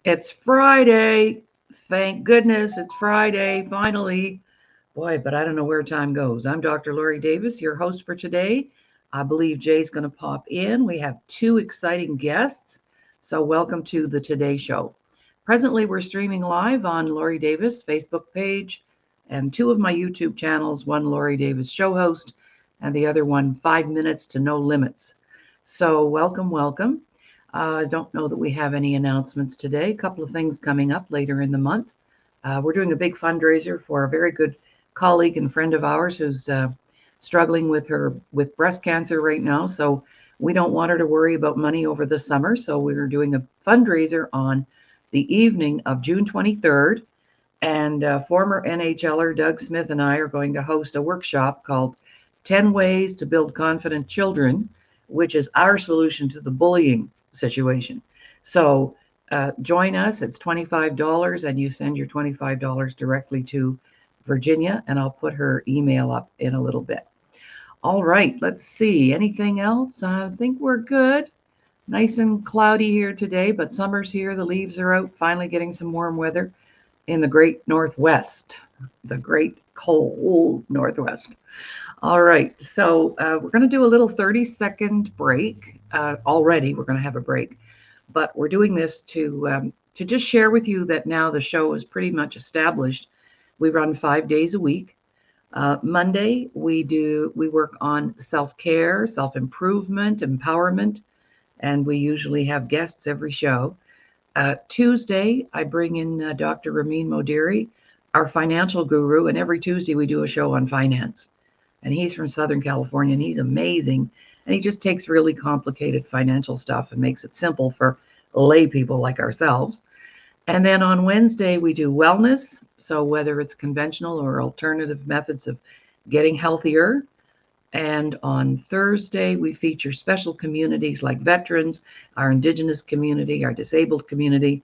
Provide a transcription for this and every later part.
It's Friday. Thank goodness it's Friday, finally. Boy, but I don't know where time goes. I'm Dr. Laurie Davis, your host for today. I believe Jay's going to pop in. We have two exciting guests. So, welcome to the Today Show. Presently, we're streaming live on Laurie Davis' Facebook page and two of my YouTube channels, one Laurie Davis Show Host and the other one 5 Minutes to No Limits. So, welcome. I don't know that we have any announcements today. A couple of things coming up later in the month. We're doing a big fundraiser for a very good colleague and friend of ours who's struggling with breast cancer right now. So we don't want her to worry about money over the summer. So we're doing a fundraiser on the evening of June 23rd. And former NHLer Doug Smith and I are going to host a workshop called 10 Ways to Build Confident Children, which is our solution to the bullying situation. So join us. It's $25 and you send your $25 directly to Virginia, and I'll put her email up in a little bit. All right, let's see. Anything else? I think we're good. Nice and cloudy here today, but summer's here. The leaves are out, finally getting some warm weather in the great Northwest, the great cold Northwest. All right, so we're going to do a little 30-second break. Already, we're going to have a break, but we're doing this to just share with you that now the show is pretty much established. We run 5 days a week. Monday, we work on self-care, self-improvement, empowerment, and we usually have guests every show. Tuesday, I bring in Dr. Ramin Modiri, our financial guru, and every Tuesday we do a show on finance. And he's from Southern California, and he's amazing. And he just takes really complicated financial stuff and makes it simple for lay people like ourselves. And then on Wednesday, we do wellness. So whether it's conventional or alternative methods of getting healthier. And on Thursday, we feature special communities like veterans, our Indigenous community, our disabled community,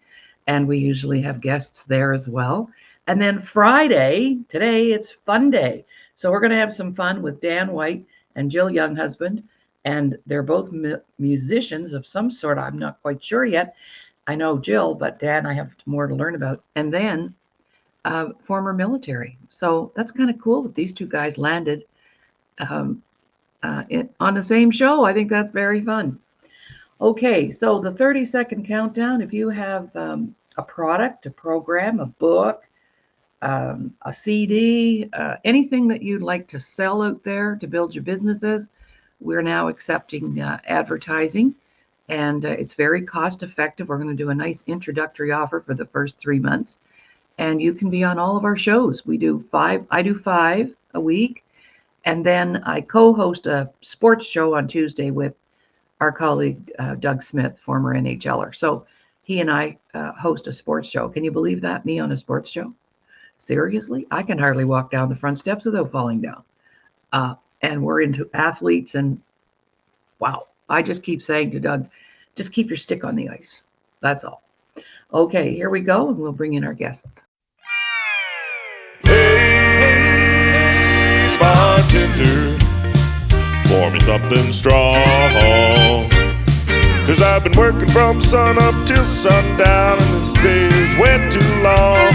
and we usually have guests there as well. And then Friday, today, it's Fun Day. So we're going to have some fun with Dan White and Jill Younghusband, and they're both musicians of some sort. I'm not quite sure yet. I know Jill, but Dan, I have more to learn about. And then former military. So that's kind of cool that these two guys landed on the same show. I think that's very fun. Okay, so the 30-second countdown. If you have a product, a program, a book, a CD, anything that you'd like to sell out there to build your businesses, we're now accepting advertising, and it's very cost effective. We're going to do a nice introductory offer for the first 3 months, and you can be on all of our shows. I do 5 a week, and then I co-host a sports show on Tuesday with our colleague Doug Smith, former NHLer. So he and I host a sports show. Can you believe that? Me on a sports show? Seriously? I can hardly walk down the front steps without falling down. And we're into athletes, and wow, I just keep saying to Doug, just keep your stick on the ice. That's all. Okay, here we go, and we'll bring in our guests. Hey, bartender, pour me something strong. 'Cause I've been working from sun up till sundown, and this day is way too long.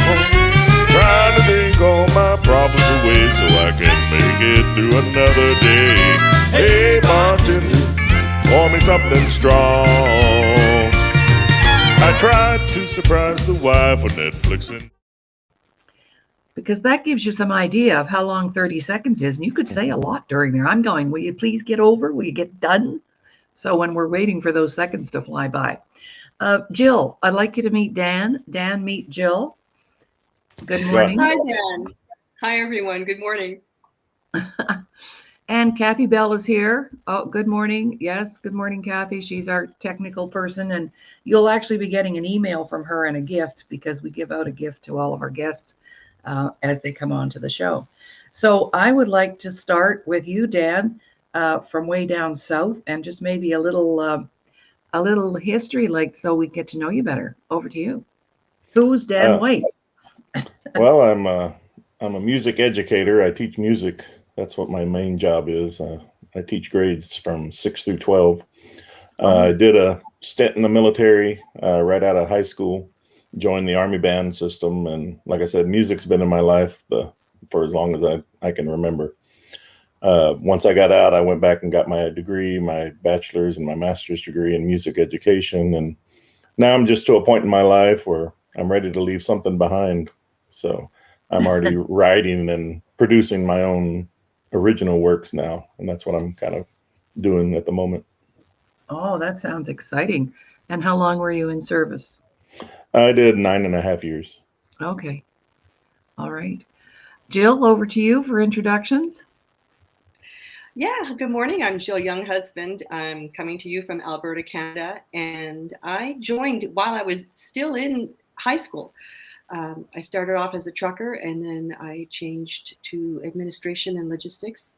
Trying to think all my problems away so I can make it through another day. Hey, bartender, pour me something strong. I tried to surprise the wife on Netflix. Because that gives you some idea of how long 30 seconds is. And you could say a lot during there. I'm going, will you please get over? Will you get done? So when we're waiting for those seconds to fly by. Jill, I'd like you to meet Dan. Dan, meet Jill. Good morning. Hi, Dan. Hi, everyone. Good morning. And Kathy Bell is here. Oh, good morning. Yes, good morning, Kathy. She's our technical person. And you'll actually be getting an email from her and a gift, because we give out a gift to all of our guests as they come on to the show. So I would like to start with you, Dan, from way down south, and just maybe a little history, like, so we get to know you better. Over to you. Who's Dan White? Well, I'm a music educator. I teach music. That's what my main job is. I teach grades from 6 through 12. I did a stint in the military right out of high school. joined the Army band system. And like I said, music's been in my life for as long as I can remember. Once I got out, I went back and got my degree, my bachelor's and my master's degree in music education. And now I'm just to a point in my life where I'm ready to leave something behind. So I'm already writing and producing my own original works now. And that's what I'm kind of doing at the moment. Oh, that sounds exciting. And how long were you in service? I did 9.5 years. Okay. All right. Jill, over to you for introductions. Yeah, good morning. I'm Jill Younghusband. I'm coming to you from Alberta, Canada, and I joined while I was still in high school. I started off as a trucker, and then I changed to administration and logistics,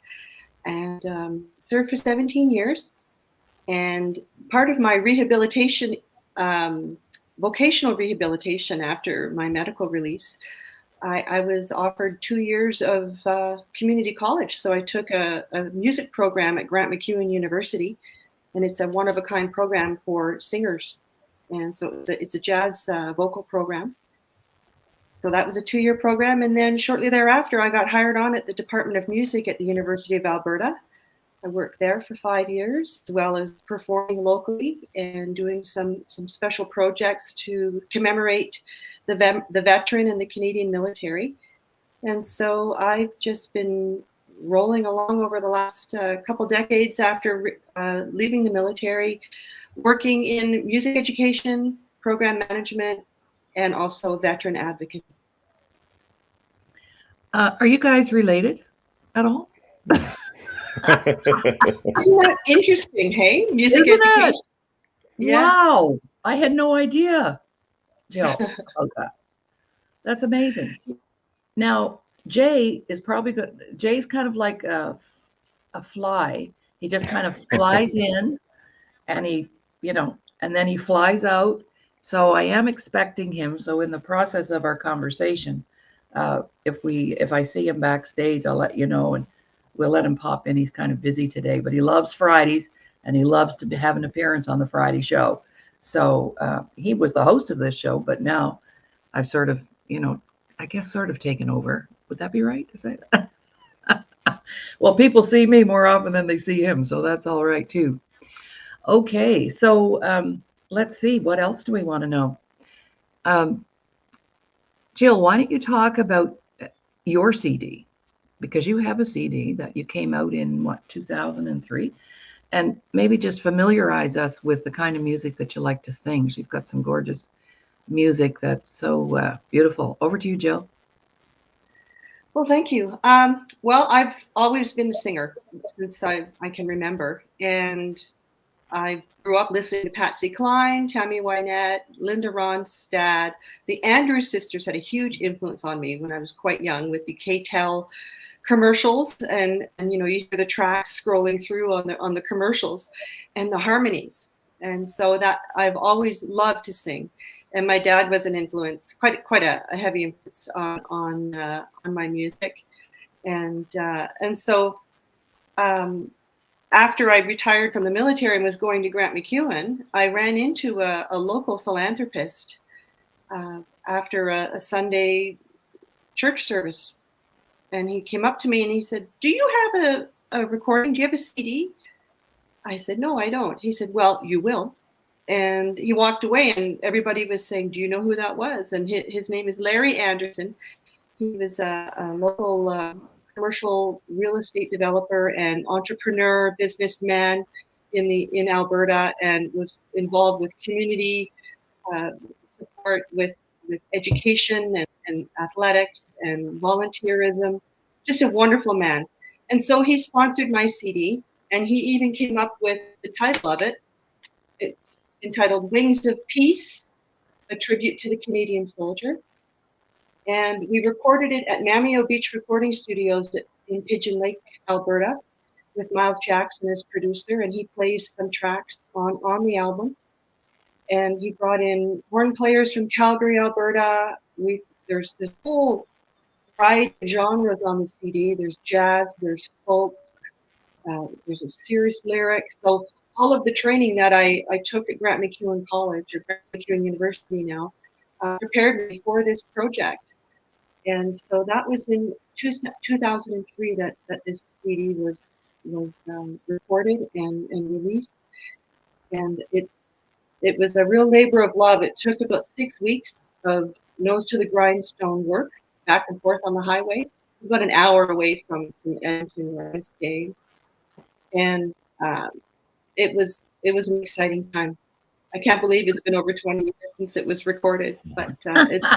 and served for 17 years. And part of my rehabilitation, vocational rehabilitation after my medical release, I was offered 2 years of community college. So I took a music program at MacEwan University, and it's a one-of-a-kind program for singers. And so it's a jazz vocal program. So that was a 2-year program. And then shortly thereafter, I got hired on at the Department of Music at the University of Alberta. I worked there for 5 years, as well as performing locally and doing some special projects to commemorate the veteran and the Canadian military. And so I've just been rolling along over the last couple decades after leaving the military, working in music education, program management, and also veteran advocacy. Are you guys related at all? Isn't that interesting, hey? Music Isn't education. it? Yeah. Wow. I had no idea, Jill, about that. That's amazing. Now, Jay is probably good. Jay's kind of like a fly. He just kind of flies in and and then he flies out. So I am expecting him. So in the process of our conversation, if I see him backstage, I'll let you know, and we'll let him pop in. He's kind of busy today, but he loves Fridays and he loves to have an appearance on the Friday show. So he was the host of this show, but now I've sort of, I guess sort of taken over. Would that be right to say that? Well, people see me more often than they see him, so that's all right too. Okay, so let's see. What else do we want to know? Jill, why don't you talk about your CD? Because you have a CD that you came out in, 2003? And maybe just familiarize us with the kind of music that you like to sing. She's got some gorgeous music that's so beautiful. Over to you, Jill. Well, thank you. Well, I've always been a singer since I can remember. And I grew up listening to Patsy Cline, Tammy Wynette, Linda Ronstadt. The Andrews sisters had a huge influence on me when I was quite young with the K-Tel commercials, and you hear the tracks scrolling through on the commercials and the harmonies. And so that I've always loved to sing. And my dad was an influence, quite a heavy influence on my music. And so after I retired from the military and was going to MacEwan, I ran into a local philanthropist after a Sunday church service. And he came up to me and he said, "Do you have a recording? Do you have a CD?" I said, "No, I don't." He said, "Well, you will." And he walked away, and everybody was saying, "Do you know who that was?" And his name is Larry Anderson. He was a local commercial real estate developer and entrepreneur, businessman in Alberta, and was involved with community support with education and athletics and volunteerism. Just a wonderful man. And so he sponsored my CD, and he even came up with the title of it. It's entitled Wings of Peace, a tribute to the Canadian soldier. And we recorded it at Mamio Beach Recording Studios in Pigeon Lake, Alberta, with Miles Jackson as producer, and he plays some tracks on the album. And he brought in horn players from Calgary, Alberta. There's this whole variety of genres on the CD. There's jazz, there's folk, there's a serious lyric. So all of the training that I took at MacEwan College, or MacEwan University now, prepared me for this project. And so that was in 2003 that this CD was recorded and released. And it was a real labor of love. It took about 6 weeks of nose to the grindstone work, back and forth on the highway. It was about an hour away from Edmonton where I stayed. And it was an exciting time. I can't believe it's been over 20 years since it was recorded, but it's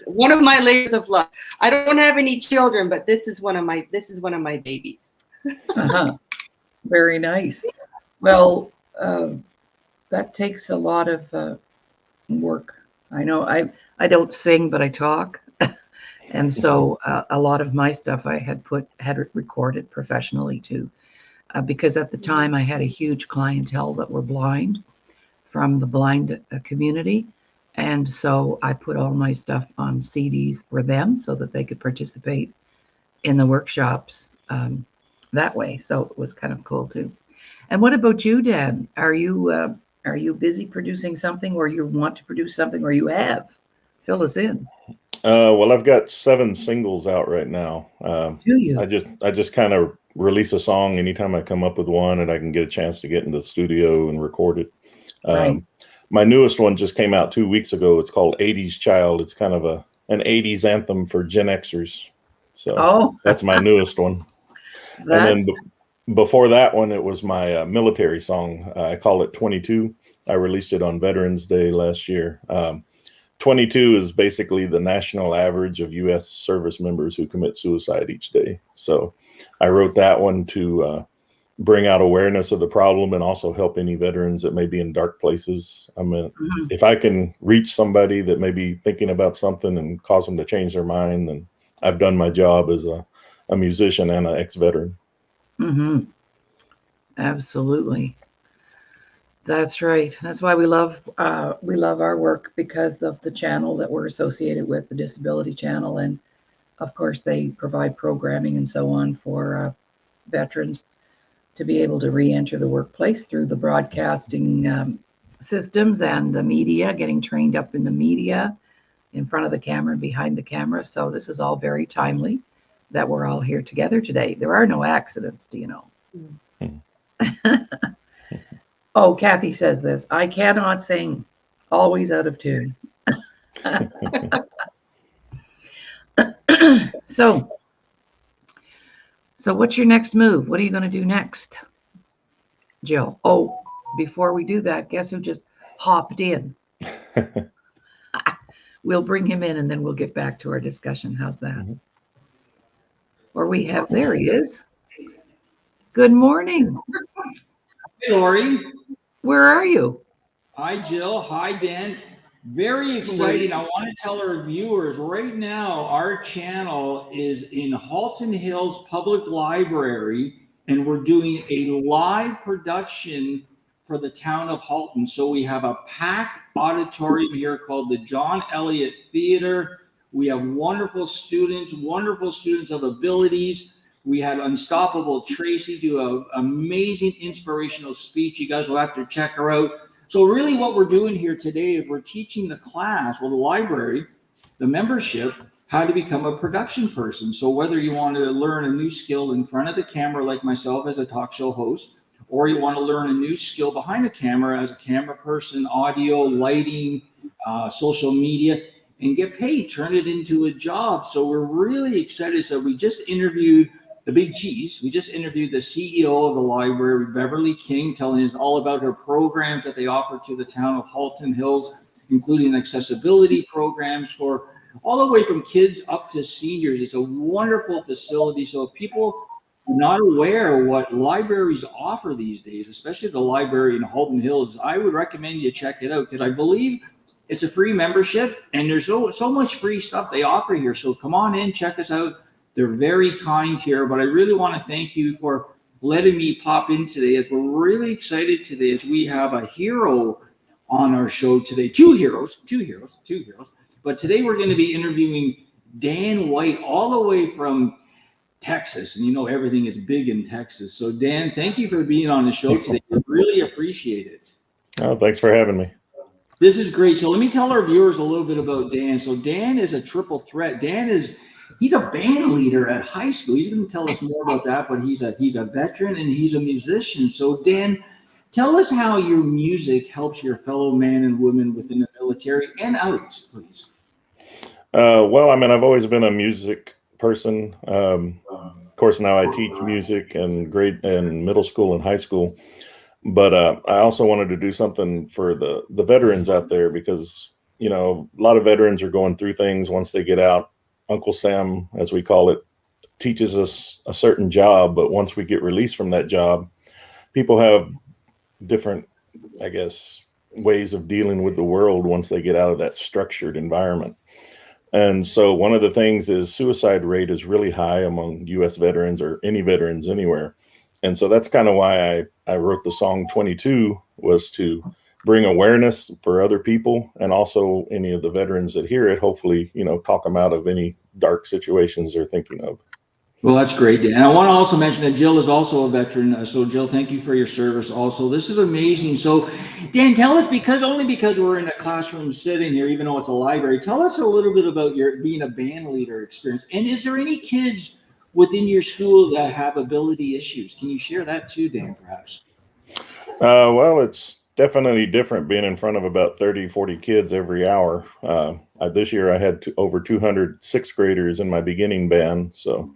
one of my labors of love. I don't have any children, but this is one of my babies. Very nice. Well, that takes a lot of work. I know I don't sing, but I talk. And so a lot of my stuff I had recorded professionally too, because at the time I had a huge clientele that were blind from the blind community. And so I put all my stuff on CDs for them so that they could participate in the workshops that way. So it was kind of cool too. And what about you, Dan? Are you busy producing something, or you want to produce something, or you have? Fill us in. Well, I've got 7 singles out right now. Do you? I just kind of release a song anytime I come up with one, and I can get a chance to get in the studio and record it. Right. My newest one just came out 2 weeks ago. It's called 80s Child. It's kind of an 80s anthem for Gen Xers. So that's my newest one. And then before that one, it was my military song. I call it 22. I released it on Veterans Day last year. 22 is basically the national average of U.S. service members who commit suicide each day. So I wrote that one to bring out awareness of the problem and also help any veterans that may be in dark places. I mean, if I can reach somebody that may be thinking about something and cause them to change their mind, then I've done my job as a musician and an ex-veteran. Absolutely. That's right. That's why we love our work, because of the channel that we're associated with, the Disability Channel. And of course, they provide programming and so on for veterans to be able to re-enter the workplace through the broadcasting systems and the media, getting trained up in the media, in front of the camera and behind the camera. So this is all very timely that we're all here together today. There are no accidents, do you know? Oh, Kathy says this: I cannot sing, always out of tune. So what's your next move? What are you going to do next, Jill? Oh, before we do that, guess who just hopped in? We'll bring him in and then we'll get back to our discussion. How's that? Or there he is. Good morning. Hey, Laurie. Where are you? Hi, Jill. Hi, Dan. Very exciting. I want to tell our viewers right now, our channel is in Halton Hills Public Library, and we're doing a live production for the town of Halton. So we have a packed auditorium here called the John Elliott Theater. We have wonderful students of abilities. We had Unstoppable Tracy do an amazing inspirational speech. You guys will have to check her out. So really what we're doing here today is we're teaching the class, the library, the membership, how to become a production person. So whether you want to learn a new skill in front of the camera like myself as a talk show host, or you want to learn a new skill behind the camera as a camera person, audio, lighting, social media, and get paid, turn it into a job. So we're really excited. So we just interviewed the big cheese. We just interviewed the CEO of the library, Beverly King, telling us all about her programs that they offer to the town of Halton Hills, including accessibility programs for all the way from kids up to seniors. It's a wonderful facility. So if people are not aware what libraries offer these days, especially the library in Halton Hills, I would recommend you check it out, because I believe it's a free membership and there's so much free stuff they offer here. So come on in, check us out. They're very kind here, but I really want to thank you for letting me pop in today, as we're really excited today, as we have a hero on our show today. Two heroes. But today we're going to be interviewing Dan White, all the way from Texas. And you know, everything is big in Texas. So Dan, thank you for being on the show today. I really appreciate it. Oh, thanks for having me. This is great. So let me tell our viewers a little bit about Dan. So Dan is a triple threat. He's a band leader at high school. He's going to tell us more about that, but he's a veteran and he's a musician. So Dan, tell us how your music helps your fellow men and women within the military and out, please. Well, I mean, I've always been a music person. Of course, now I teach music in middle school and high school. But I also wanted to do something for the veterans out there because, you know, a lot of veterans are going through things once they get out. Uncle Sam, as we call it, teaches us a certain job. But once we get released from that job, people have different, I guess, ways of dealing with the world once they get out of that structured environment. And so one of the things is suicide rate is really high among U.S. veterans or any veterans anywhere. And so that's kind of why I wrote the song 22, was to bring awareness for other people and also any of the veterans that hear it, hopefully, you know, talk them out of any dark situations they're thinking of. Well, that's great, Dan. And I want to also mention that Jill is also a veteran. So Jill, thank you for your service also. This is amazing. So Dan, tell us, because we're in a classroom sitting here, even though it's a library, tell us a little bit about your being a band leader experience. And is there any kids within your school that have ability issues? Can you share that too, Dan, perhaps? Well, it's definitely different being in front of about 30, 40 kids every hour. This year I had over 200 sixth graders in my beginning band. So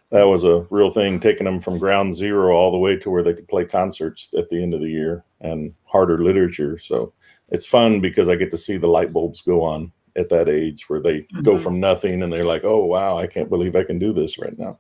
that was a real thing, taking them from ground zero all the way to where they could play concerts at the end of the year and harder literature. So it's fun because I get to see the light bulbs go on at that age where they go from nothing and they're like, oh, wow, I can't believe I can do this right now.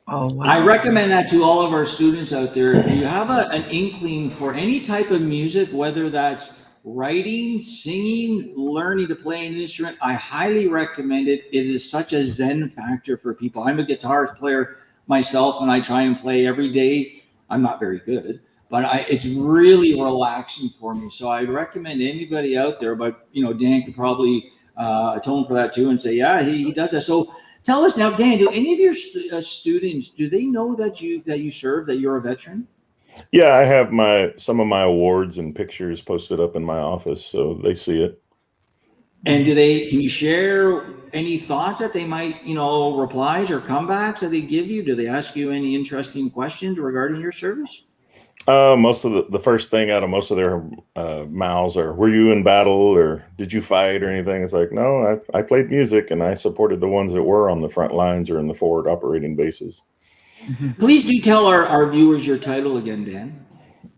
Oh, wow. I recommend that to all of our students out there. If you have an inkling for any type of music, whether that's writing, singing, learning to play an instrument, I highly recommend it. It is such a zen factor for people. I'm a guitarist player myself, and I try and play every day. I'm not very good, but it's really relaxing for me. So I recommend anybody out there, but you know, Dan could probably atone for that too and say, yeah, he does that. So tell us now, Dan, do any of your students, do they know that you serve, that you're a veteran? Yeah, I have some of my awards and pictures posted up in my office, so they see it. And can you share any thoughts that they might, you know, replies or comebacks that they give you? Do they ask you any interesting questions regarding your service? Most of the first thing out of most of their mouths are, were you in battle or did you fight or anything? It's like, no, I played music and I supported the ones that were on the front lines or in the forward operating bases. Please do tell our viewers your title again, Dan.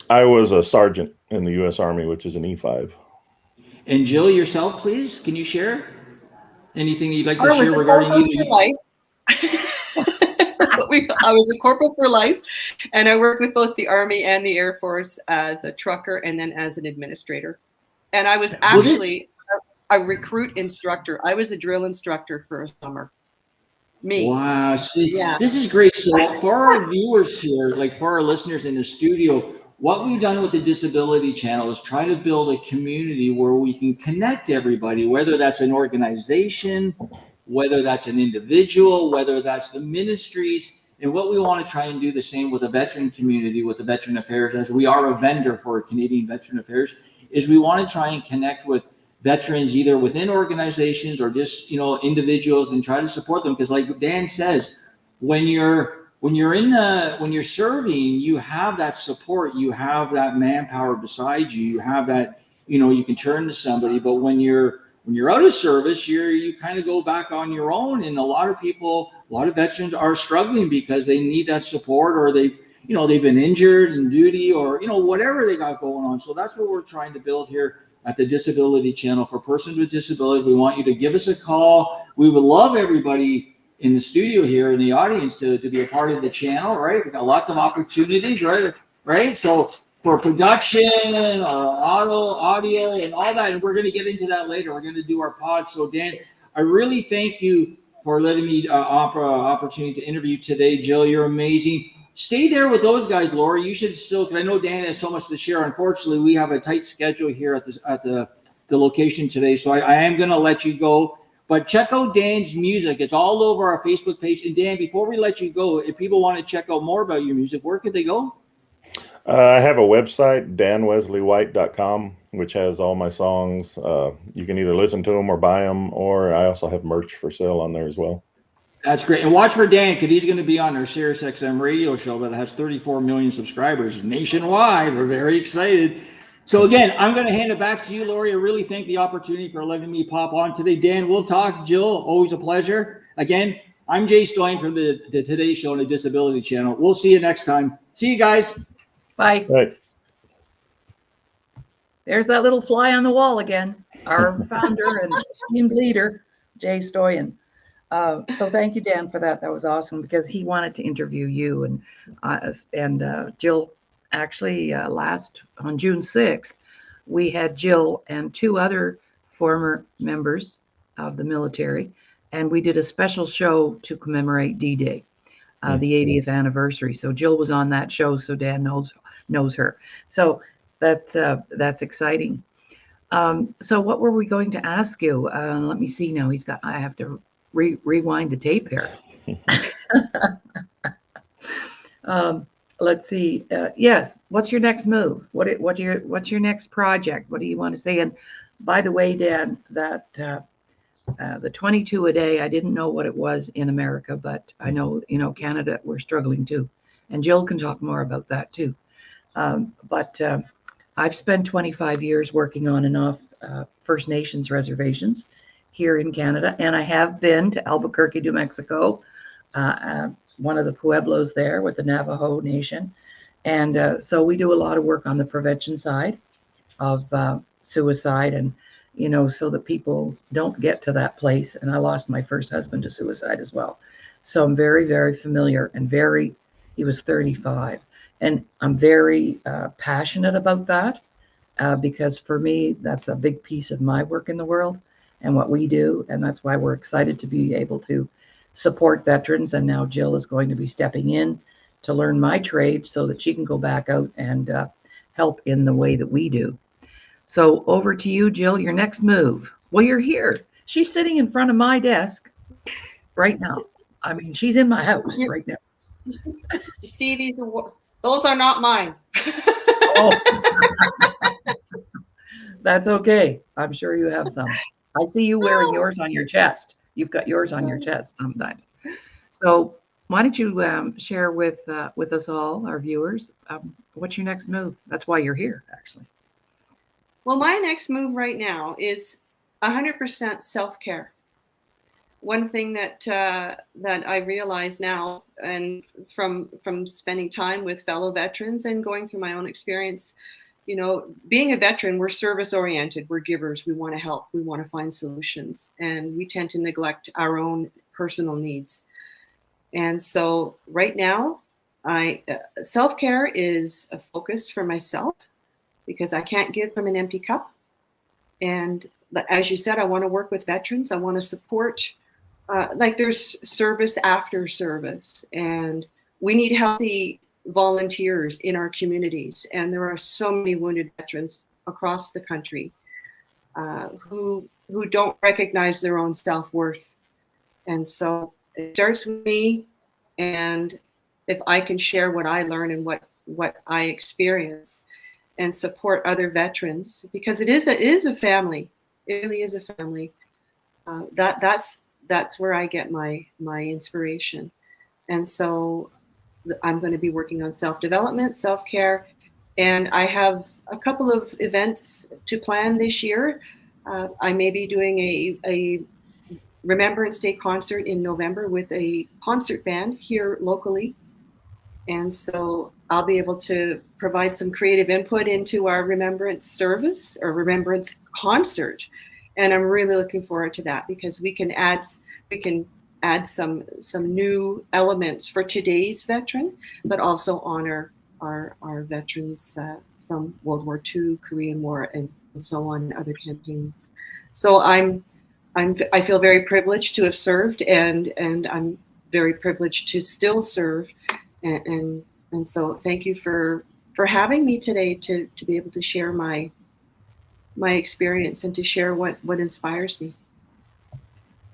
I was a sergeant in the U.S. Army, which is an E5. And Jill, yourself, please, can you share anything you'd like to share regarding you? I was a corporal for life, and I worked with both the Army and the Air Force as a trucker and then as an administrator. And I was actually a recruit instructor. I was a drill instructor for a summer. Me. Wow. See, This is great. So for our viewers here, like for our listeners in the studio, what we've done with the Disability Channel is try to build a community where we can connect everybody, whether that's an organization, whether that's an individual, whether that's the ministries. And what we want to try and do the same with the veteran community, with the Veteran Affairs, as we are a vendor for Canadian Veteran Affairs, is we want to try and connect with veterans either within organizations or just, you know, individuals, and try to support them. Because like Dan says, when you're serving, you have that support, you have that manpower beside you, you have that, you know, you can turn to somebody. But when you're out of service, you kind of go back on your own. And a lot of veterans are struggling because they need that support, or they've been injured in duty, or, you know, whatever they got going on. So that's what we're trying to build here at the Disability Channel for persons with disabilities. We want you to give us a call. We would love everybody in the studio here in the audience to be a part of the channel, right? We've got lots of opportunities, right? So for production, audio, and all that, and we're going to get into that later. We're going to do our pod. So Dan, I really thank you for letting me opportunity to interview today. Jill, you're amazing. Stay there with those guys, Laurie. You should still, because I know Dan has so much to share. Unfortunately, we have a tight schedule here at the location today, so I am going to let you go. But check out Dan's music. It's all over our Facebook page. And Dan, before we let you go, if people want to check out more about your music, where could they go? I have a website, danwesleywhite.com, which has all my songs. You can either listen to them or buy them, or I also have merch for sale on there as well. That's great. And watch for Dan, because he's going to be on our SiriusXM radio show that has 34 million subscribers nationwide. We're very excited. So again, I'm going to hand it back to you, Laurie. I really thank the opportunity for letting me pop on today. Dan, we'll talk. Jill, always a pleasure. Again, I'm Jay Stoyan from the Today Show on the Disability Channel. We'll see you next time. See you guys. Bye. Right. There's that little fly on the wall again, our founder and esteemed leader, Jay Stoyan. So thank you, Dan, for that. That was awesome, because he wanted to interview you and Jill. Actually, on June 6th, we had Jill and 2 other former members of the military, and we did a special show to commemorate D-Day, the 80th anniversary. So Jill was on that show, so Dan knows her. So that's exciting. So what were we going to ask you? Let me see now. I have to rewind the tape here. Let's see. Yes. What's your next move? What's your next project? What do you want to say? And by the way, Dan, that the 22 a day, I didn't know what it was in America, but I know, Canada, we're struggling too. And Jill can talk more about that too. But I've spent 25 years working on and off First Nations reservations here in Canada, and I have been to Albuquerque, New Mexico, one of the pueblos there with the Navajo Nation. And so we do a lot of work on the prevention side of suicide, and, so that people don't get to that place. And I lost my first husband to suicide as well. So I'm very, very familiar, and he was 35. And I'm very passionate about that because for me, that's a big piece of my work in the world and what we do. And that's why we're excited to be able to support veterans. And now Jill is going to be stepping in to learn my trade so that she can go back out and help in the way that we do. So over to you, Jill, your next move. Well, you're here. She's sitting in front of my desk right now. I mean, she's in my house right now. You see these awards? Those are not mine. Oh. That's okay. I'm sure you have some. I see you wearing yours on your chest. You've got yours on your chest sometimes. So why don't you share with us all, our viewers, what's your next move? That's why you're here, actually. Well, my next move right now is 100% self-care. One thing that I realize now, and from spending time with fellow veterans and going through my own experience, being a veteran, we're service oriented, we're givers, we want to help, we want to find solutions, and we tend to neglect our own personal needs. And so right now, self-care is a focus for myself because I can't give from an empty cup. And as you said, I want to work with veterans. I want to support, there's service after service, and we need healthy volunteers in our communities. And there are so many wounded veterans across the country who don't recognize their own self-worth. And so it starts with me, and if I can share what I learn and what I experience and support other veterans, because it is a family. It really is a family. That's where I get my inspiration. And so I'm going to be working on self-development, self-care, and I have a couple of events to plan this year. I may be doing a Remembrance Day concert in November with a concert band here locally. And so I'll be able to provide some creative input into our remembrance service or remembrance concert. And I'm really looking forward to that because we can add some new elements for today's veteran, but also honor our veterans from World War II, Korean War, and so on, and other campaigns. So I feel very privileged to have served, and I'm very privileged to still serve, and so thank you for having me today to be able to share my experience and to share what inspires me.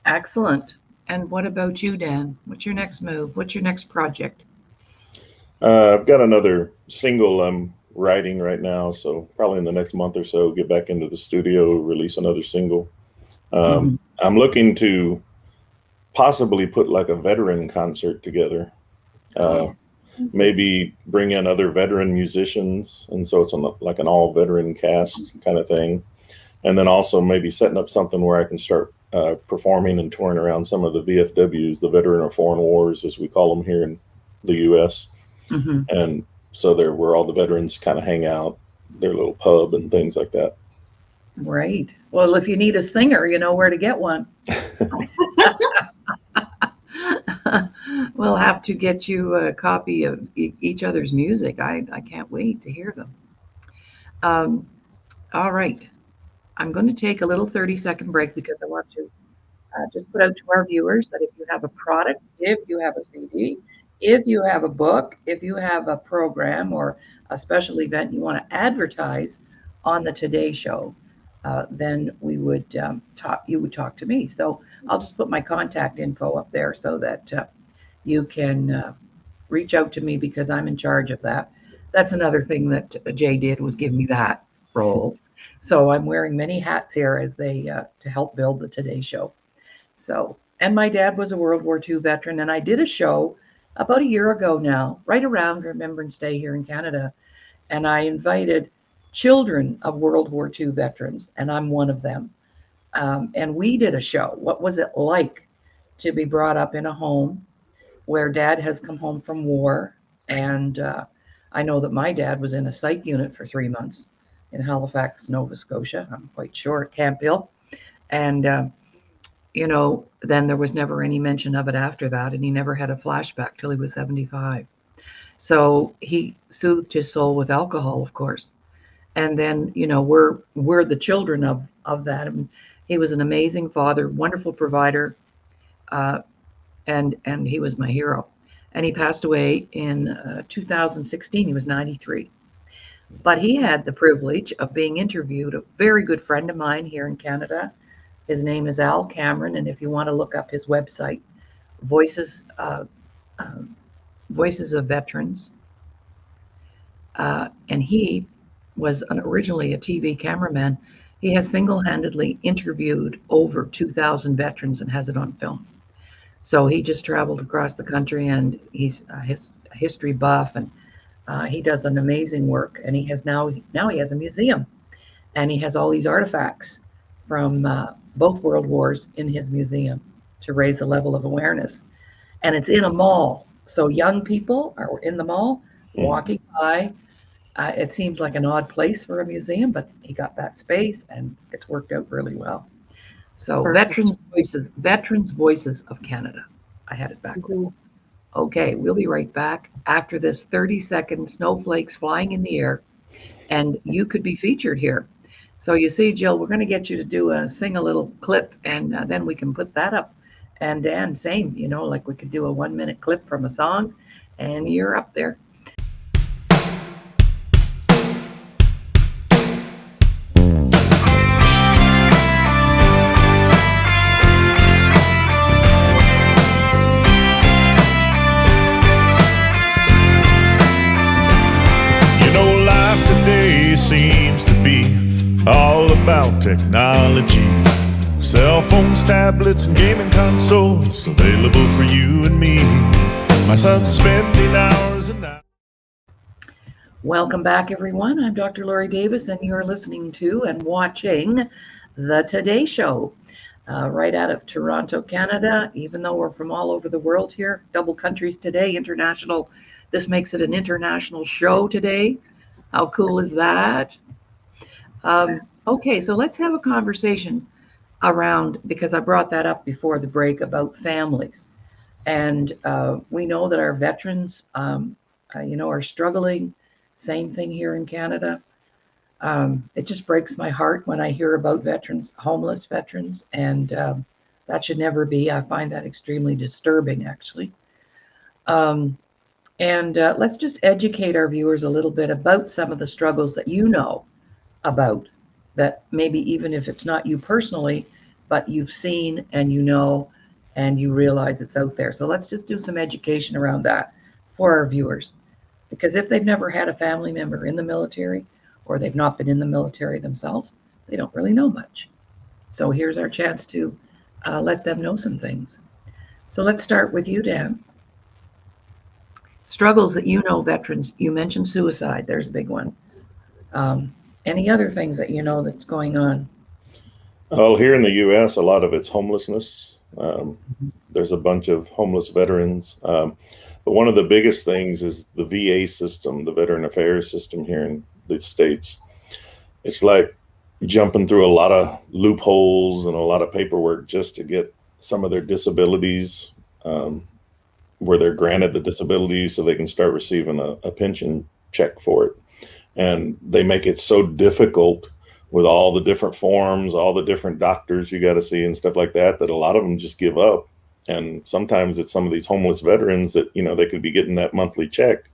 Excellent. And what about you, Dan? What's your next move? What's your next project? I've got another single I'm writing right now, so probably in the next month or so, get back into the studio, release another single. I'm looking to possibly put like a veteran concert together. Maybe bring in other veteran musicians, and so it's like an all veteran cast kind of thing. And then also maybe setting up something where I can start performing and touring around some of the VFWs, the Veteran of Foreign Wars, as we call them here in the U.S. And so there, where all the veterans kind of hang out, their little pub and things like that. Right. Well, if you need a singer, you know where to get one. We'll have to get you a copy of each other's music. I can't wait to hear them. All right. I'm going to take a little 30-second break because I want to just put out to our viewers that if you have a product, if you have a CD, if you have a book, if you have a program or a special event you want to advertise on the Today Show, then we would you would talk to me. So I'll just put my contact info up there so that you can reach out to me because I'm in charge of that. That's another thing that Jay did, was give me that role. So I'm wearing many hats here as they to help build the Today Show. So, and my dad was a World War II veteran, and I did a show about a year ago now, right around Remembrance Day here in Canada, and I invited children of World War II veterans, and I'm one of them. And we did a show. What was it like to be brought up in a home where dad has come home from war? And I know that my dad was in a psych unit for 3 months in Halifax, Nova Scotia. I'm quite sure at Camp Hill. And, you know, then there was never any mention of it after that. And he never had a flashback till he was 75. So he soothed his soul with alcohol, of course. And then, you know, we're the children of that. I mean, he was an amazing father, wonderful provider, and he was my hero. And he passed away in 2016. He was 93. But he had the privilege of being interviewed. A very good friend of mine here in Canada. His name is Al Cameron, and if you want to look up his website, Voices of Veterans, and he was originally a TV cameraman. He has single-handedly interviewed over 2,000 veterans and has it on film. So he just traveled across the country, and he's a history buff, and he does an amazing work. And he has now he has a museum, and he has all these artifacts from both world wars in his museum to raise the level of awareness. And it's in a mall, so young people are in the mall walking by. It seems like an odd place for a museum, but he got that space, and it's worked out really well. So Veterans Voices of Canada. I had it backwards. Okay, we'll be right back after this 30-second snowflakes flying in the air, and you could be featured here. So you see, Jill, we're going to get you to sing a little clip, and then we can put that up. And Dan, same, you know, like we could do a 1-minute clip from a song, and you're up there. Seems to be all about technology. Cell phones, tablets, and gaming consoles available for you and me. My son's spending hours and hours. Welcome back, everyone. I'm Dr. Laurie Davis, and you're listening to and watching The Today Show, right out of Toronto, Canada. Even though we're from all over the world here, double countries today, international. This makes it an international show today. How cool is that? Okay, so let's have a conversation around, because I brought that up before the break, about families. And we know that our veterans, you know, are struggling. Same thing here in Canada. It just breaks my heart when I hear about veterans, homeless veterans, and that should never be. I find that extremely disturbing, actually. And let's just educate our viewers a little bit about some of the struggles that you know about, that maybe even if it's not you personally, but you've seen and you know and you realize it's out there. So let's just do some education around that for our viewers. Because if they've never had a family member in the military, or they've not been in the military themselves, they don't really know much. So here's our chance to let them know some things. So let's start with you, Dan. Struggles that you know veterans, you mentioned suicide, there's a big one. Any other things that you know that's going on? Well, here in the U.S., a lot of it's homelessness. There's a bunch of homeless veterans. But one of the biggest things is the VA system, the Veteran Affairs system here in the States. It's like jumping through a lot of loopholes and a lot of paperwork just to get some of their disabilities, where they're granted the disability so they can start receiving a pension check for it. And they make it so difficult with all the different forms, all the different doctors you got to see and stuff like that, that a lot of them just give up. And sometimes it's some of these homeless veterans that, you know, they could be getting that monthly check,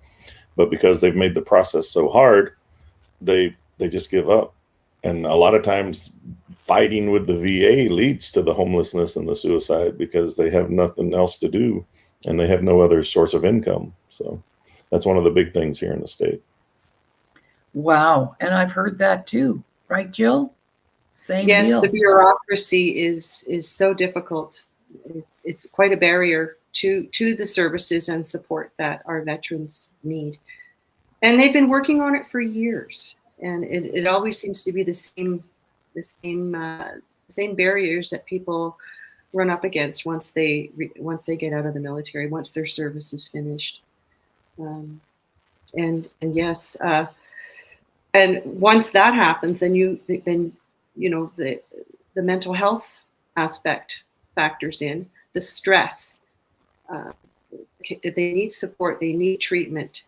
but because they've made the process so hard, they just give up. And a lot of times fighting with the VA leads to the homelessness and the suicide because they have nothing else to do and they have no other source of income. So that's one of the big things here in the state. Wow. And I've heard that too. Right, Jill? Same deal. Yes, the bureaucracy is so difficult. It's quite a barrier to the services and support that our veterans need. And they've been working on it for years. And it always seems to be the same barriers that people run up against once they get out of the military, once their service is finished. And yes, and once that happens, then you know the mental health aspect factors in, the stress. They need support. They need treatment.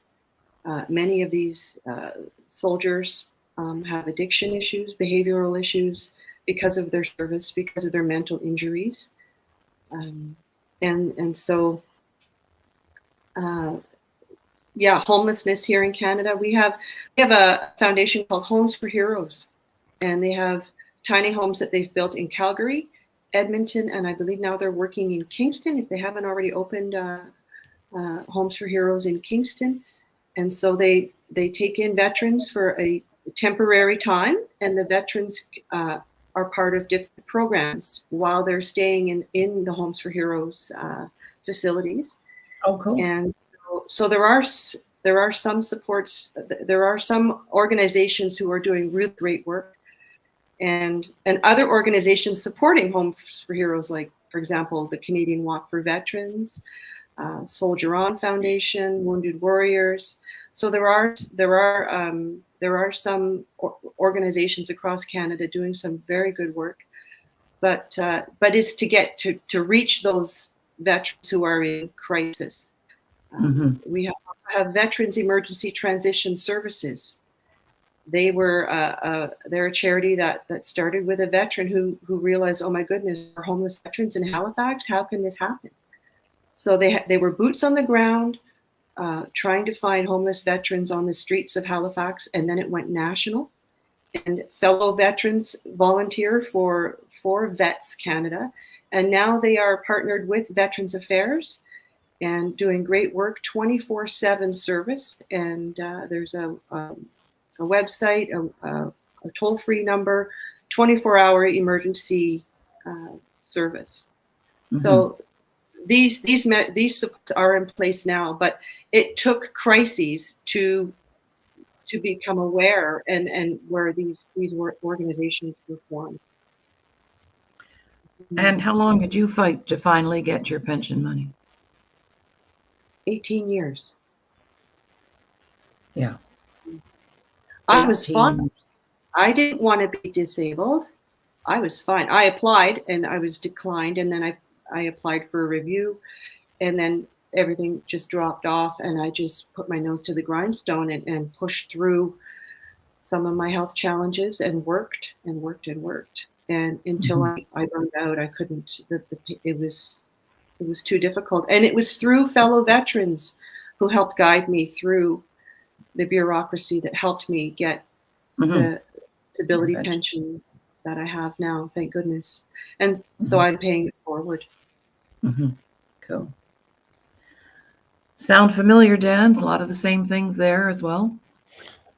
Many of these soldiers have addiction issues, behavioral issues because of their service, because of their mental injuries, and so yeah, homelessness here in Canada. We have a foundation called Homes for Heroes, and they have tiny homes that they've built in Calgary, Edmonton, and I believe now they're working in Kingston, if they haven't already opened Homes for Heroes in Kingston. And so they take in veterans for a temporary time, and the veterans are part of different programs while they're staying in the Homes for Heroes facilities. Oh, cool. And so there are some supports, there are some organizations who are doing really great work, and other organizations supporting Homes for Heroes, like, for example, the Canadian Walk for Veterans, Soldier On Foundation, Wounded Warriors. So there are some organizations across Canada doing some very good work, but it's to get to reach those veterans who are in crisis. We have Veterans Emergency Transition Services. They're a charity that started with a veteran who realized, oh my goodness, there are homeless veterans in Halifax. How can this happen? So they were boots on the ground, trying to find homeless veterans on the streets of Halifax, and then it went national. And fellow veterans volunteer for Vets Canada, and now they are partnered with Veterans Affairs and doing great work, 24/7 service. And there's a website, a toll-free number, 24-hour emergency service. So these supports are in place now, but it took crises to become aware and where these organizations were formed. And how long did you fight to finally get your pension money? 18 years. Yeah. I was fine. I didn't want to be disabled. I was fine. I applied and I was declined, and then I applied for a review, and then everything just dropped off, and I just put my nose to the grindstone and pushed through some of my health challenges and worked and worked and worked. And until I burned out, I couldn't, it was too difficult. And it was through fellow veterans who helped guide me through the bureaucracy that helped me get the disability pensions that I have now, thank goodness. And so I'm paying it forward. Cool. Sound familiar, Dan? A lot of the same things there as well.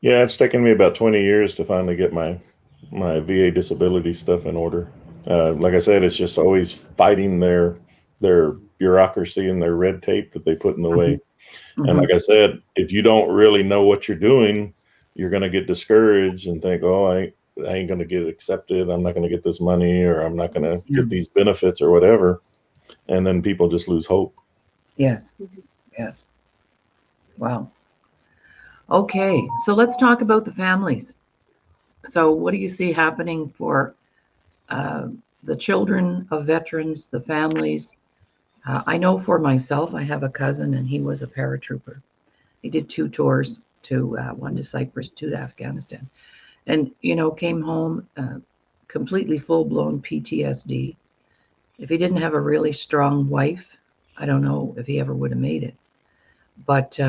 Yeah, it's taken me about 20 years to finally get my VA disability stuff in order. Like I said, it's just always fighting their bureaucracy and their red tape that they put in the way. And like I said, if you don't really know what you're doing, you're going to get discouraged and think, oh, I ain't going to get accepted. I'm not going to get this money, or I'm not going to get these benefits or whatever. And then people just lose hope. Yes. Yes. Wow. Okay. So let's talk about the families. So what do you see happening for the children of veterans, the families? I know for myself, I have a cousin and he was a paratrooper. He did 2 tours, one to Cyprus, 2 to Afghanistan, and came home completely full-blown PTSD. If he didn't have a really strong wife, I don't know if he ever would have made it. But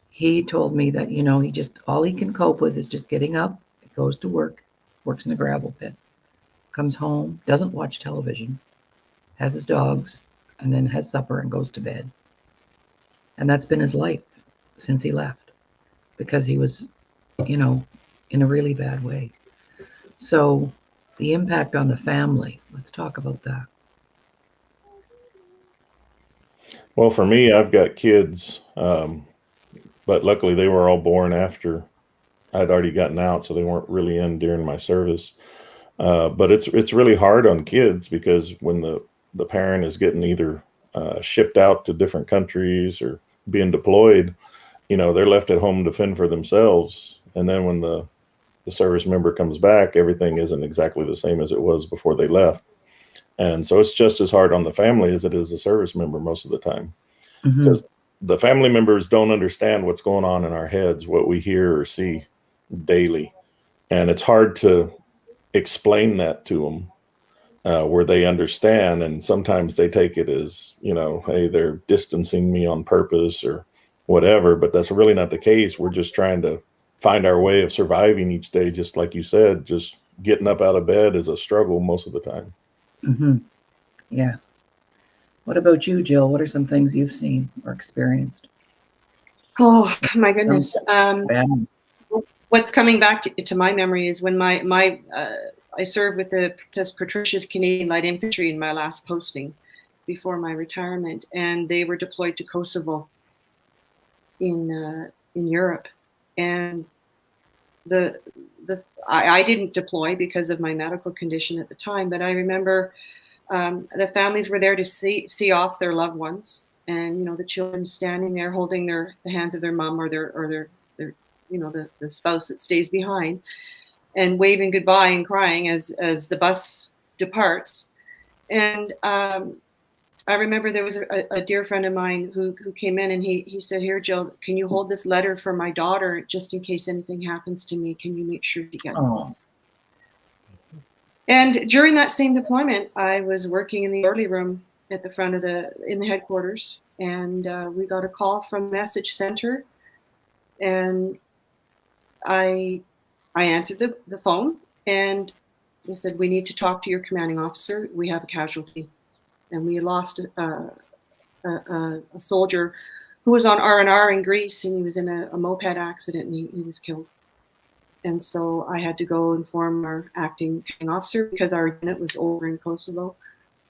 he told me that he just, all he can cope with is just getting up, goes to work, works in a gravel pit, comes home, doesn't watch television, has his dogs, and then has supper and goes to bed. And that's been his life since he left, because he was, in a really bad way. So the impact on the family, let's talk about that. Well, for me, I've got kids, but luckily they were all born after I'd already gotten out, so they weren't really in during my service. But it's really hard on kids, because when the parent is getting either shipped out to different countries or being deployed, they're left at home to fend for themselves. And then when the service member comes back, everything isn't exactly the same as it was before they left. And so it's just as hard on the family as it is the service member most of the time, because the family members don't understand what's going on in our heads, what we hear or see daily. And it's hard to explain that to them where they understand. And sometimes they take it as, hey, they're distancing me on purpose or whatever, but that's really not the case. We're just trying to find our way of surviving each day. Just like you said, just getting up out of bed is a struggle most of the time. Yes. What about you, Jill? What are some things you've seen or experienced? Oh my goodness. What's coming back to my memory is when I served with the Princess Patricia's Canadian Light Infantry in my last posting before my retirement, and they were deployed to Kosovo in Europe. And I didn't deploy because of my medical condition at the time, but I remember the families were there to see off their loved ones, and the children standing there holding the hands of their mom or their the spouse that stays behind, and waving goodbye and crying as the bus departs. And I remember there was a dear friend of mine who came in, and he said, "Here, Jill, can you hold this letter for my daughter just in case anything happens to me? Can you make sure she gets this?" And during that same deployment, I was working in the orderly room at the front of in the headquarters, and we got a call from the message center, and I answered the phone, and they said, "We need to talk to your commanding officer. We have a casualty." And we lost a soldier who was on R&R in Greece, and he was in a moped accident, and he was killed. And so I had to go inform our acting commanding officer, because our unit was over in Kosovo.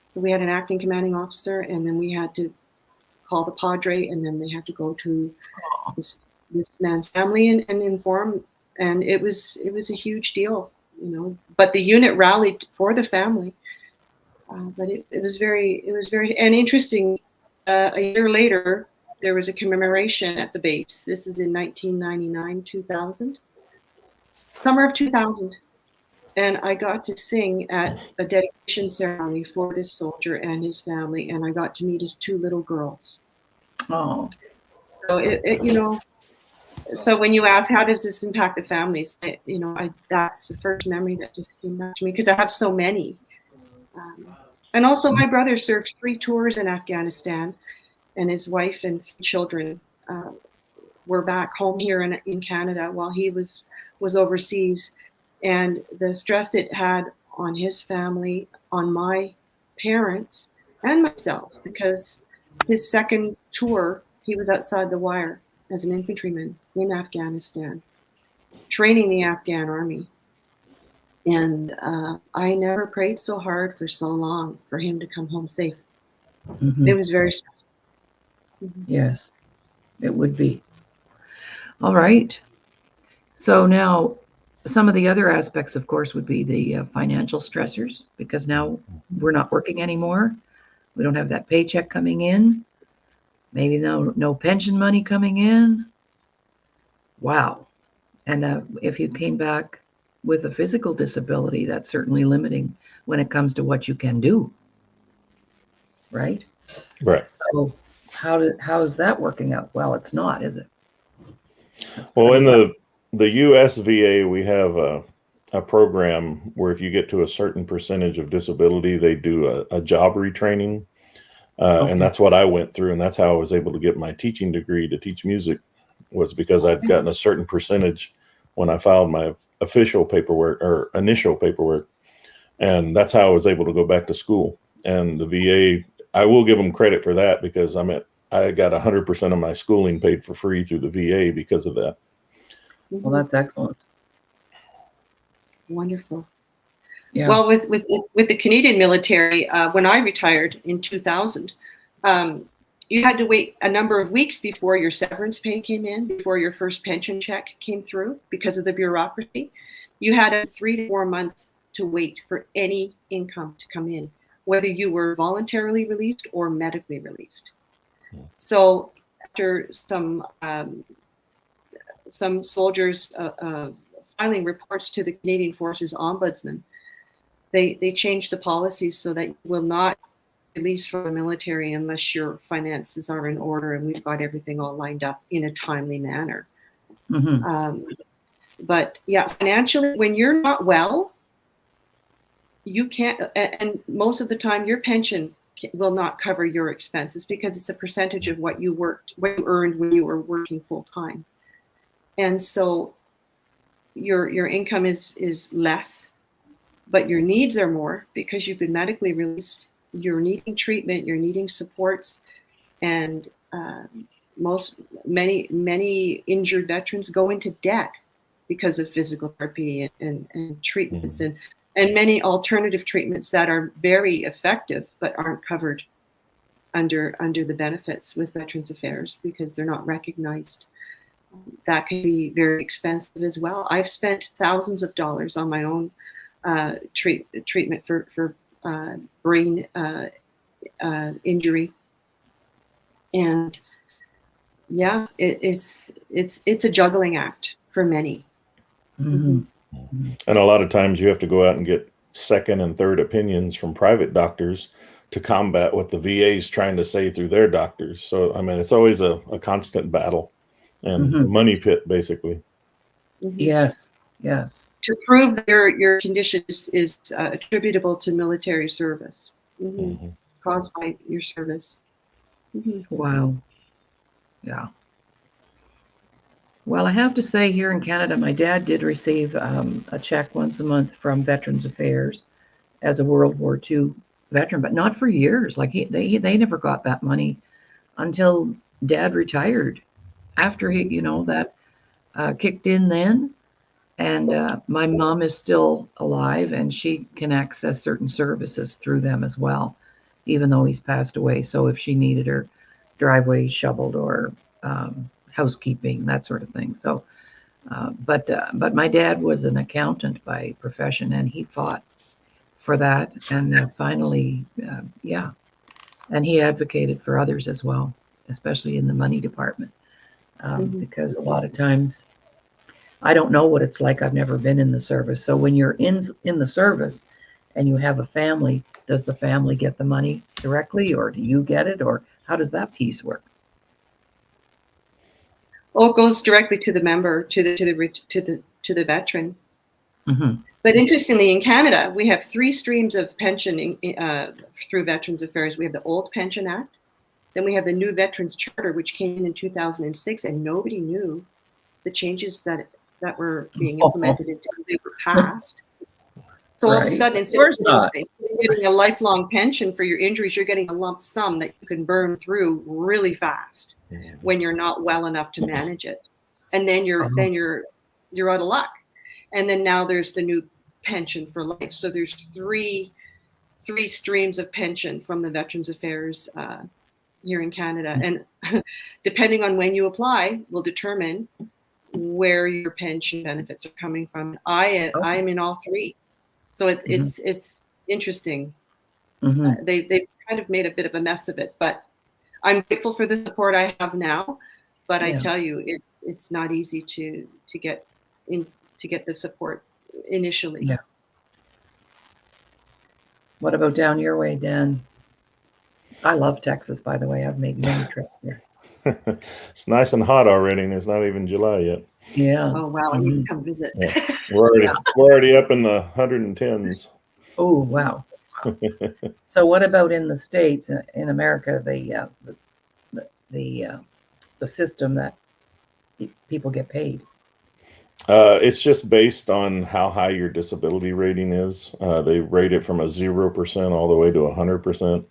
So we had an acting commanding officer, and then we had to call the padre, and then they had to go to this man's family and inform. And it was a huge deal, But the unit rallied for the family. But it was very and interesting. A year later, there was a commemoration at the base. This is in 1999, 2000, summer of 2000, and I got to sing at a dedication ceremony for this soldier and his family, and I got to meet his 2 little girls. Oh, so So when you ask how does this impact the families, that's the first memory that just came back to me, because I have so many. And also my brother served 3 tours in Afghanistan, and his wife and children were back home here in Canada while he was overseas. And the stress it had on his family, on my parents and myself, because his second tour He was outside the wire as an infantryman in Afghanistan, training the Afghan army. And I never prayed so hard for so long for him to come home safe. Mhm. It was very stressful. Yes, it would be. All right. So now some of the other aspects, of course, would be the financial stressors, because now we're not working anymore. We don't have that paycheck coming in. Maybe no pension money coming in. Wow. And if you came back with a physical disability, that's certainly limiting when it comes to what you can do. Right? Right. So how is that working out? Well, it's not, is it? Well, in the US VA, we have a program where if you get to a certain percentage of disability, they do a job retraining. And that's what I went through. And that's how I was able to get my teaching degree to teach music, was because I'd gotten a certain percentage when I filed my official paperwork or initial paperwork. And that's how I was able to go back to school. And the VA, I will give them credit for that, because I got 100% of my schooling paid for free through the VA because of that. Well, that's excellent. Wonderful. Yeah. Well, with the Canadian military, when I retired in 2000, you had to wait a number of weeks before your severance pay came in, before your first pension check came through, because of the bureaucracy. You had 3 to 4 months to wait for any income to come in, whether you were voluntarily released or medically released. So after some soldiers filing reports to the Canadian Forces Ombudsman, they changed the policies so that you will not release from the military unless your finances are in order and we've got everything all lined up in a timely manner. But yeah, financially, when you're not well, you can't, and most of the time your pension will not cover your expenses, because it's a percentage of what you earned when you were working full time. And so your income is less, but your needs are more because you've been medically released. You're needing treatment, you're needing supports, and many injured veterans go into debt because of physical therapy and treatments and many alternative treatments that are very effective but aren't covered under the benefits with Veterans Affairs because they're not recognized. That can be very expensive as well. I've spent thousands of dollars on my own treatment for brain injury, and yeah, it's a juggling act for many. And a lot of times you have to go out and get second and third opinions from private doctors to combat what the VA is trying to say through their doctors. So, I mean, it's always a constant battle and a money pit, basically. Yes, yes. To prove that your condition is attributable to military service, caused by your service. Wow. Yeah. Well, I have to say, here in Canada, my dad did receive a check once a month from Veterans Affairs as a World War II veteran, but not for years. Like they never got that money until Dad retired. After that kicked in then, and my mom is still alive, and she can access certain services through them as well, even though he's passed away. So if she needed her driveway shoveled or housekeeping, that sort of thing. So, but my dad was an accountant by profession, and he fought for that, and finally, and he advocated for others as well, especially in the money department, because a lot of times, I don't know what it's like. I've never been in the service. So when you're in the service and you have a family, does the family get the money directly, or do you get it, or how does that piece work? Well, it goes directly to the member, to the veteran. But interestingly, in Canada, we have 3 streams of pension through Veterans Affairs. We have the Old Pension Act, then we have the new Veterans Charter, which came in 2006, and nobody knew the changes that were being implemented until they were passed. So all of a Right. sudden, Of instead course of not. getting a lifelong pension for your injuries, you're getting a lump sum that you can burn through really fast when you're not well enough to manage it. And then you're out of luck. And then now there's the new pension for life. So there's three streams of pension from the Veterans Affairs here in Canada. And depending on when you apply will determine where your pension benefits are coming from. I am in all three. So it's interesting. They've kind of made a bit of a mess of it, but I'm grateful for the support I have now. But I tell you, it's not easy to get the support initially. Yeah. What about down your way, Dan? I love Texas, by the way. I've made many trips there. It's nice and hot already, and it's not even July yet. Yeah. Oh wow! I need to come visit. Yeah. We're already up in the 110s. Oh wow. So what about in the States, in America, the system that people get paid? It's just based on how high your disability rating is. They rate it from a 0% all the way to 100%.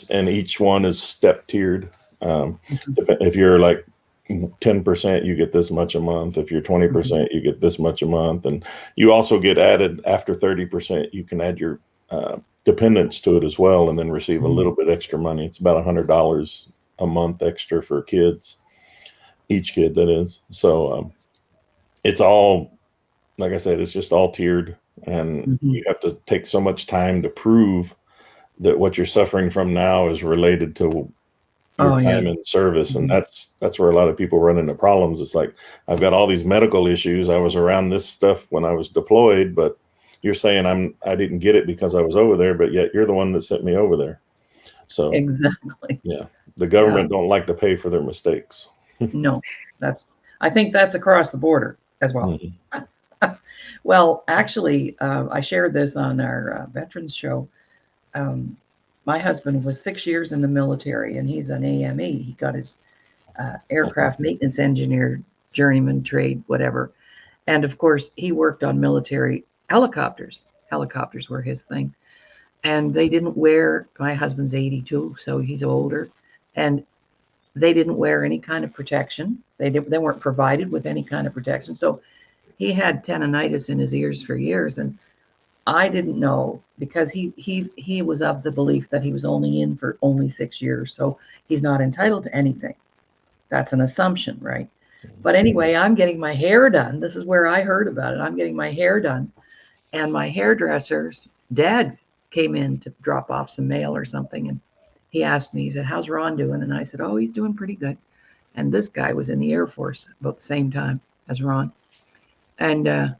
And each one is step tiered. If you're like 10%, you get this much a month. If you're 20%, you get this much a month. And you also get added after 30%, you can add your dependents to it as well, and then receive a little bit extra money. It's about $100 a month extra for kids, each kid that is. So it's all, like I said, it's just all tiered, and you have to take so much time to prove that what you're suffering from now is related to your time in service. And that's where a lot of people run into problems. It's like, I've got all these medical issues. I was around this stuff when I was deployed, but you're saying I didn't get it because I was over there, but yet you're the one that sent me over there. So exactly. Yeah. The government don't like to pay for their mistakes. No, I think that's across the border as well. Well, actually, I shared this on our veterans show. My husband was 6 years in the military, and he's an AME. He got his aircraft maintenance engineer, journeyman trade, whatever. And of course, he worked on military helicopters. Helicopters were his thing. And they didn't wear, my husband's 82, so he's older, and they didn't wear any kind of protection. They weren't provided with any kind of protection. So he had tinnitus in his ears for years. And I didn't know, because he was of the belief that he was only in for only 6 years. So he's not entitled to anything. That's an assumption, right? But anyway, I'm getting my hair done. This is where I heard about it. I'm getting my hair done. And my hairdresser's dad came in to drop off some mail or something. And he asked me, he said, "How's Ron doing?" And I said, "Oh, he's doing pretty good." And this guy was in the Air Force about the same time as Ron. And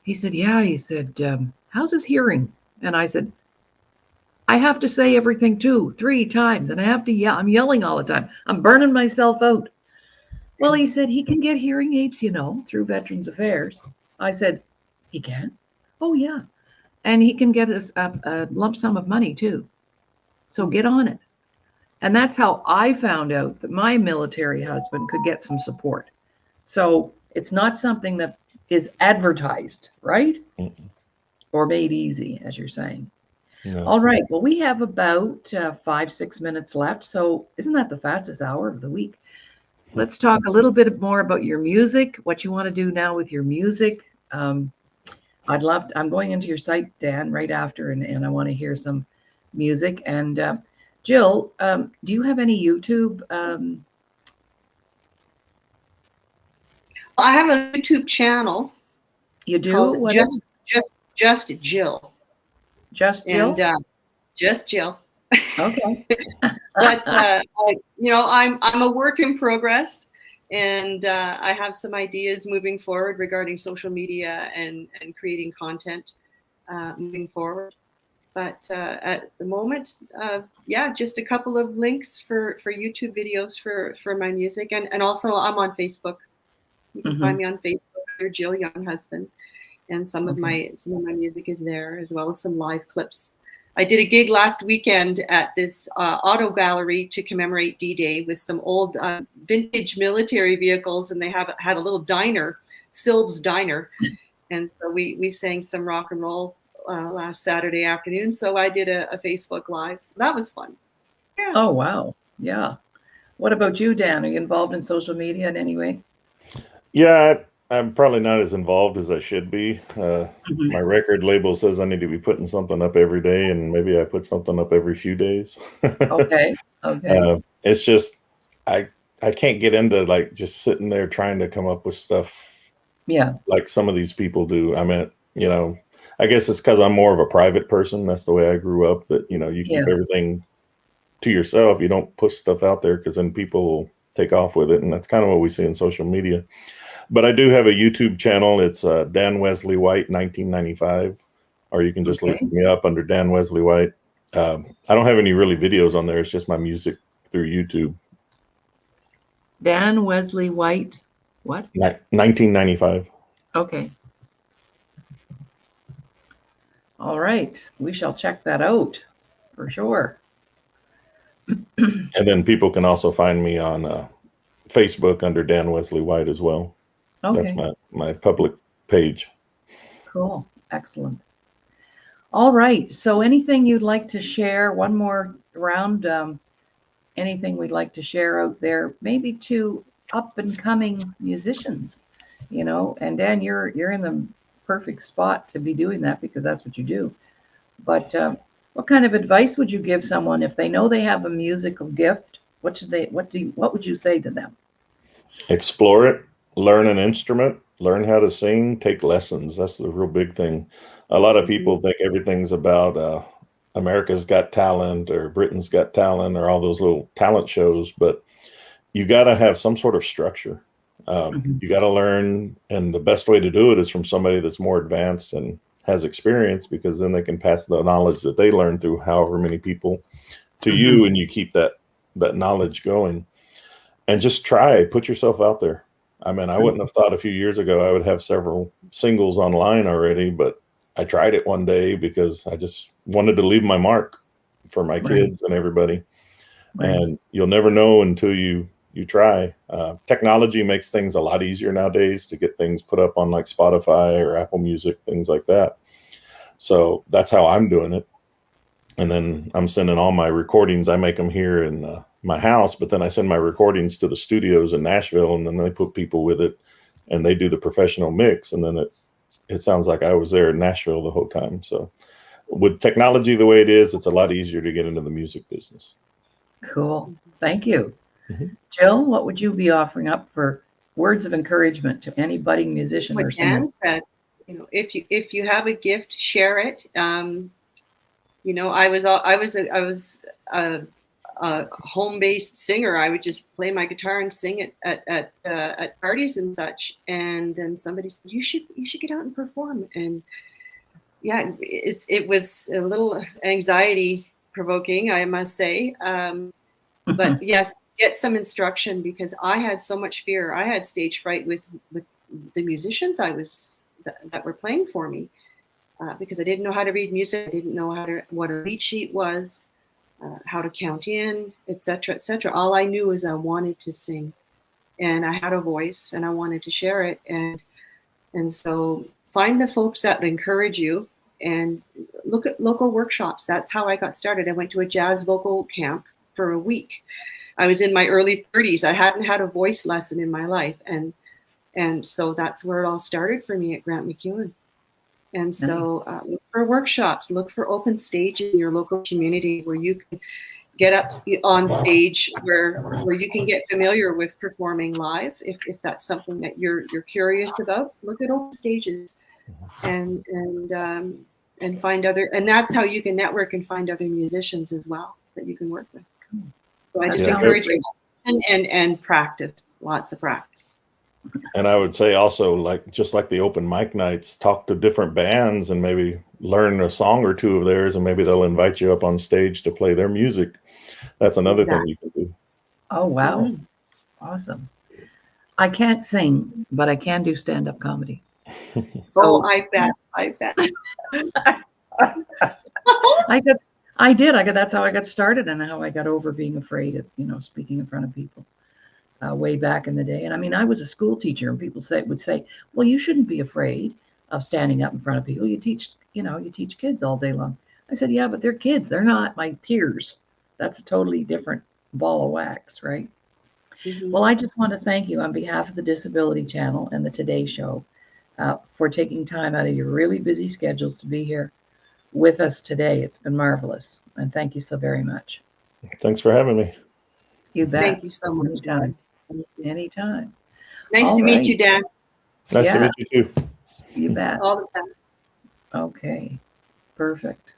he said, "Yeah," he said, "how's his hearing?" And I said, "I have to say everything 2, 3 times, and I have to yell. I'm yelling all the time. I'm burning myself out." Well, he said, "He can get hearing aids, through Veterans Affairs." I said, "He can?" "Oh, yeah. And he can get a lump sum of money, too. So get on it." And that's how I found out that my military husband could get some support. So it's not something that is advertised, right? Or made easy, as you're saying. No. All right. Well, we have about 5-6 minutes left. So isn't that the fastest hour of the week? Let's talk a little bit more about your music, what you want to do now with your music. I'm going into your site, Dan, right after, and I want to hear some music. And Jill, do you have any YouTube? I have a YouTube channel. You do? Called just Jill. Just Jill? And just Jill. Okay. But I'm a work in progress, and I have some ideas moving forward regarding social media and creating content moving forward. But at the moment, just a couple of links for YouTube videos for my music, and also I'm on Facebook. You can find me on Facebook under Jill Younghusband, and some of my music is there, as well as some live clips. I did a gig last weekend at this auto gallery to commemorate D-Day with some old vintage military vehicles, and they had a little diner, Sylv's Diner, And so we sang some rock and roll last Saturday afternoon. So I did a Facebook Live. So that was fun. Yeah. Oh, wow. Yeah. What about you, Dan? Are you involved in social media in any way? Yeah, I'm probably not as involved as I should be. My record label says I need to be putting something up every day, and maybe I put something up every few days. Okay. Okay. It's just I can't get into like just sitting there trying to come up with stuff Yeah. like some of these people do. I mean, I guess it's because I'm more of a private person. That's the way I grew up, that, you keep Yeah. everything to yourself. You don't push stuff out there because then people will take off with it. And that's kind of what we see in social media. But I do have a YouTube channel. It's Dan Wesley White 1995, or you can just look Okay. me up under Dan Wesley White. I don't have any really videos on there. It's just my music through YouTube. Dan Wesley White. What? 1995. Okay. All right. We shall check that out for sure. And then people can also find me on Facebook under Dan Wesley White as well. Okay. That's my public page. Cool. Excellent. All right. So anything you'd like to share? One more round. Anything we'd like to share out there, maybe to up and coming musicians, and Dan, you're in the perfect spot to be doing that because that's what you do. But what kind of advice would you give someone if they know they have a musical gift? What would you say to them? Explore it, learn an instrument, learn how to sing, take lessons. That's the real big thing. A lot of people think everything's about America's Got Talent or Britain's Got Talent or all those little talent shows, but you got to have some sort of structure. You got to learn, and the best way to do it is from somebody that's more advanced and has experience, because then they can pass the knowledge that they learned through however many people to you, and you keep that knowledge going. And just put yourself out there. I mean, I wouldn't have thought a few years ago I would have several singles online already, but I tried it one day because I just wanted to leave my mark for my kids and everybody. Right. And you'll never know until you try. Technology makes things a lot easier nowadays to get things put up on like Spotify or Apple Music, things like that. So that's how I'm doing it. And then I'm sending all my recordings. I make them here in my house, but then I send my recordings to the studios in Nashville, and then they put people with it and they do the professional mix. And then it sounds like I was there in Nashville the whole time. So with technology the way it is, it's a lot easier to get into the music business. Cool. Thank you. Jill, what would you be offering up for words of encouragement to any budding musician or singer? Dan said, if you have a gift, share it. I was a home-based singer. I would just play my guitar and sing it at parties and such. And then somebody said, you should get out and perform. And yeah, it was a little anxiety provoking, I must say. But yes, get some instruction, because I had so much fear. I had stage fright with the musicians that were playing for me, because I didn't know how to read music. I didn't know what a lead sheet was, how to count in, etc., etc. All I knew was I wanted to sing, and I had a voice, and I wanted to share it. And so find the folks that encourage you, and look at local workshops. That's how I got started. I went to a jazz vocal camp for a week. I was in my early 30s. I hadn't had a voice lesson in my life. And so that's where it all started for me at Grant MacEwan. And so look for workshops, look for open stage in your local community where you can get up on stage, where you can get familiar with performing live. If that's something that you're curious about, look at open stages and find other, and that's how you can network and find other musicians as well that you can work with. So I just encourage you and practice, lots of practice. And I would say also, just like the open mic nights, talk to different bands and maybe learn a song or two of theirs, and maybe they'll invite you up on stage to play their music. That's another thing you can do. Oh, wow. Awesome. I can't sing, but I can do stand-up comedy. So I bet. That's how I got started, and how I got over being afraid of, speaking in front of people way back in the day. And I mean, I was a school teacher, and people would say, well, you shouldn't be afraid. of standing up in front of people. You teach kids all day long. I said, yeah, but they're kids. They're not my peers. That's a totally different ball of wax, right? Mhm. Well, I just want to thank you on behalf of the Disability Channel and the Today Show for taking time out of your really busy schedules to be here with us today. It's been marvelous. And thank you so very much. Thanks for having me. You bet. Thank you so much. Anytime. Dan. Anytime. Nice All to meet right. you, Dan. Nice to Yeah. meet you too. You bet. All the best. Okay. Perfect.